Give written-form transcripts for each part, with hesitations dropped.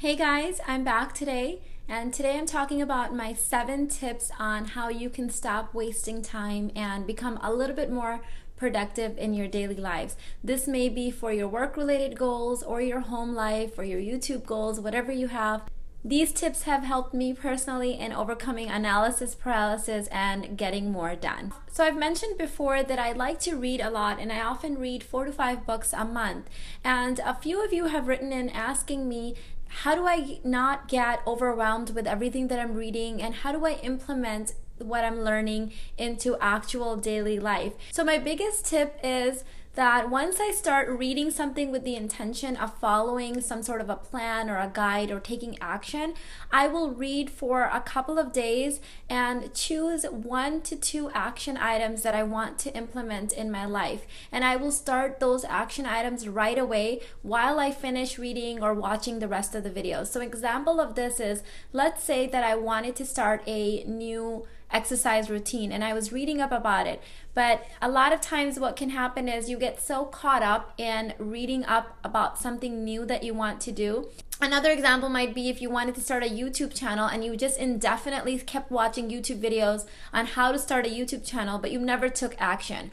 Hey guys, I'm back today, and today I'm talking about my 7 tips on how you can stop wasting time and become a little bit more productive in your daily lives. This may be for your work-related goals or your home life or your YouTube goals, whatever you have. These tips have helped me personally in overcoming analysis paralysis and getting more done. So I've mentioned before that I like to read a lot, and I often read 4 to 5 books a month. And a few of you have written in asking me, how do I not get overwhelmed with everything that I'm reading, and how do I implement what I'm learning into actual daily life? So my biggest tip is that once I start reading something with the intention of following some sort of a plan or a guide or taking action, I will read for a couple of days and choose 1 to 2 action items that I want to implement in my life. And I will start those action items right away while I finish reading or watching the rest of the videos. So an example of this is, let's say that I wanted to start a new exercise routine and I was reading up about it, but a lot of times what can happen is you get so caught up in reading up about something new that you want to do. Another example might be if you wanted to start a YouTube channel and you just indefinitely kept watching YouTube videos on how to start a YouTube channel, but you never took action.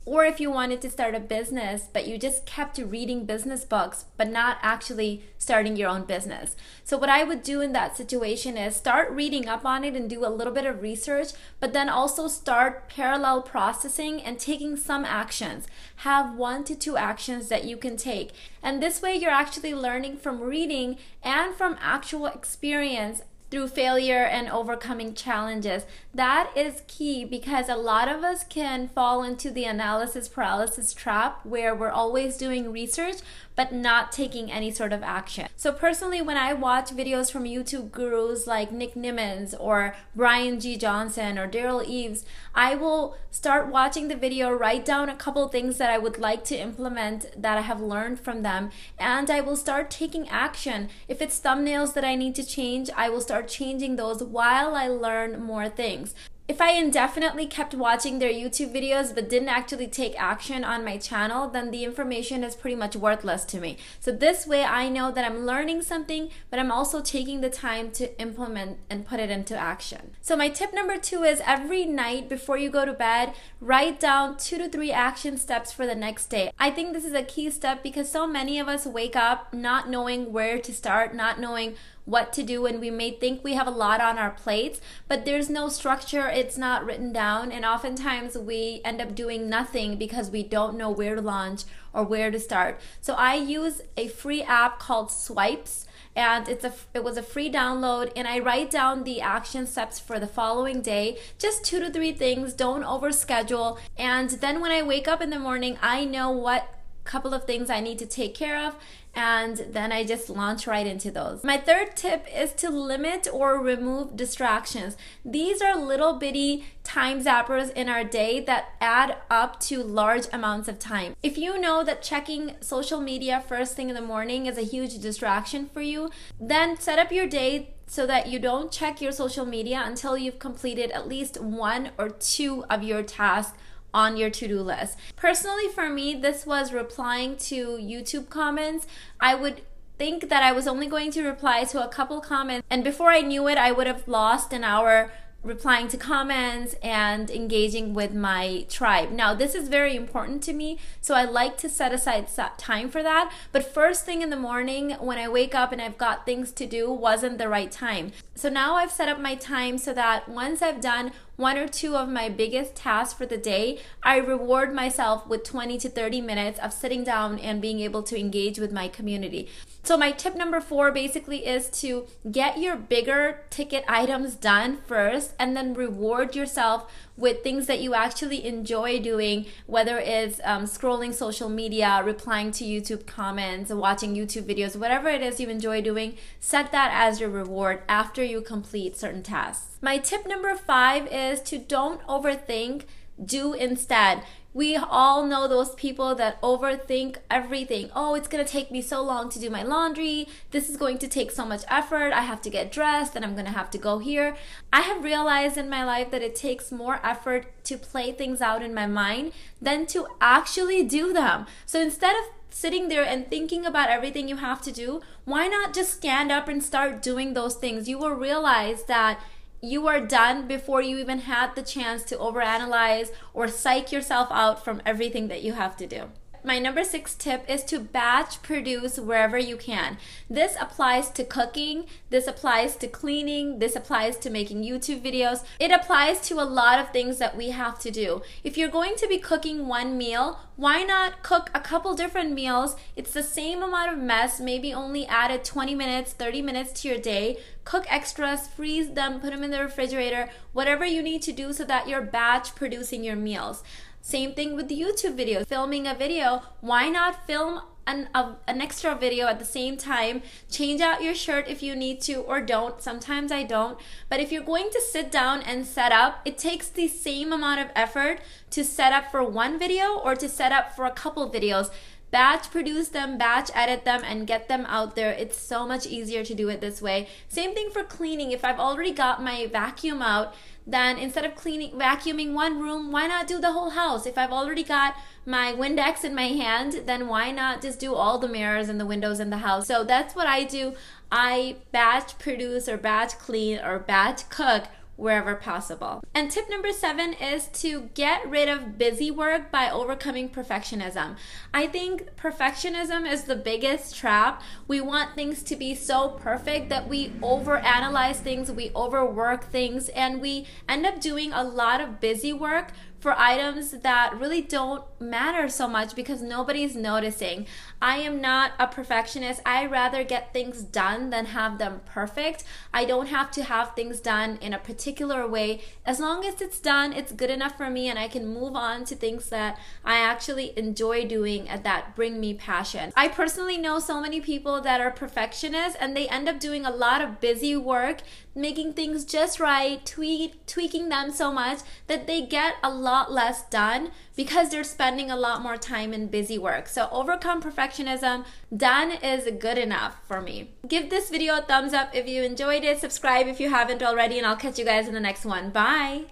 Or if you wanted to start a business, but you just kept reading business books, but not actually starting your own business. So what I would do in that situation is start reading up on it and do a little bit of research, but then also start parallel processing and taking some actions. Have 1 to 2 actions that you can take. And this way you're actually learning from reading and from actual experience through failure and overcoming challenges. That is key, because a lot of us can fall into the analysis paralysis trap where we're always doing research but not taking any sort of action. So personally, when I watch videos from YouTube gurus like Nick Nimmons or Brian G. Johnson or Daryl Eves, I will start watching the video, write down a couple things that I would like to implement that I have learned from them, and I will start taking action. If it's thumbnails that I need to change, I will start changing those while I learn more things. If I indefinitely kept watching their YouTube videos but didn't actually take action on my channel, then the information is pretty much worthless to me. So this way I know that I'm learning something, but I'm also taking the time to implement and put it into action. So my tip number 2 is every night before you go to bed, write down 2 to 3 action steps for the next day. I think this is a key step because so many of us wake up not knowing where to start, not knowing what to do, and we may think we have a lot on our plates, but there's no structure, it's not written down, and oftentimes we end up doing nothing because we don't know where to launch or where to start. So I use a free app called Swipes, and it was a free download, and I write down the action steps for the following day, just 2 to 3 things, don't overschedule, and then when I wake up in the morning, I know what couple of things I need to take care of, and then I just launch right into those. My 3rd tip is to limit or remove distractions. These are little bitty time zappers in our day that add up to large amounts of time. If you know that checking social media first thing in the morning is a huge distraction for you, then set up your day so that you don't check your social media until you've completed at least 1 or 2 of your tasks on your to-do list. Personally, for me, this was replying to YouTube comments. I would think that I was only going to reply to a couple comments, and before I knew it, I would have lost an hour replying to comments and engaging with my tribe. Now, this is very important to me, so I like to set aside time for that, but first thing in the morning when I wake up and I've got things to do wasn't the right time. So now I've set up my time so that once I've done 1 or 2 of my biggest tasks for the day, I reward myself with 20 to 30 minutes of sitting down and being able to engage with my community. So my tip number 4 basically is to get your bigger ticket items done first, and then reward yourself with things that you actually enjoy doing, whether it's scrolling social media, replying to YouTube comments, watching YouTube videos, whatever it is you enjoy doing, set that as your reward after you complete certain tasks. My tip number 5 is to don't overthink, do instead. We all know those people that overthink everything. Oh, it's gonna take me so long to do my laundry. This is going to take so much effort. I have to get dressed and I'm gonna have to go here. I have realized in my life that it takes more effort to play things out in my mind than to actually do them. So instead of sitting there and thinking about everything you have to do, why not just stand up and start doing those things? You will realize that you are done before you even had the chance to overanalyze or psych yourself out from everything that you have to do. My number 6 tip is to batch produce wherever you can. This applies to cooking, this applies to cleaning, this applies to making YouTube videos. It applies to a lot of things that we have to do. If you're going to be cooking one meal, why not cook a couple different meals? It's the same amount of mess, maybe only added 20 minutes, 30 minutes to your day. Cook extras, freeze them, put them in the refrigerator, whatever you need to do so that you're batch producing your meals. Same thing with the YouTube videos. Filming a video, why not film an extra video at the same time? Change out your shirt if you need to, or don't. Sometimes I don't. But if you're going to sit down and set up, it takes the same amount of effort to set up for one video or to set up for a couple videos. Batch produce them, batch edit them, and get them out there. It's so much easier to do it this way. Same thing for cleaning. If I've already got my vacuum out, then instead of vacuuming one room, why not do the whole house? If I've already got my Windex in my hand, then why not just do all the mirrors and the windows in the house? So that's what I do. I batch produce or batch clean or batch cook wherever possible. And tip number 7 is to get rid of busy work by overcoming perfectionism. I think perfectionism is the biggest trap. We want things to be so perfect that we overanalyze things, we overwork things, and we end up doing a lot of busy work for items that really don't matter so much because nobody's noticing. I am not a perfectionist. I rather get things done than have them perfect. I don't have to have things done in a particular way. As long as it's done, it's good enough for me, and I can move on to things that I actually enjoy doing and that bring me passion. I personally know so many people that are perfectionists and they end up doing a lot of busy work, making things just right, tweaking them so much that they get a lot less done because they're spending a lot more time in busy work. So overcome perfectionism. Done is good enough for me. Give this video a thumbs up if you enjoyed it. Subscribe if you haven't already, and I'll catch you guys in the next one. Bye.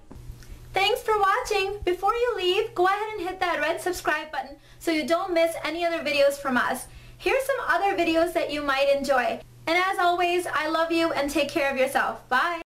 Thanks for watching. Before you leave, go ahead and hit that red subscribe button so you don't miss any other videos from us. Here's some other videos that you might enjoy. And as always, I love you and take care of yourself. Bye.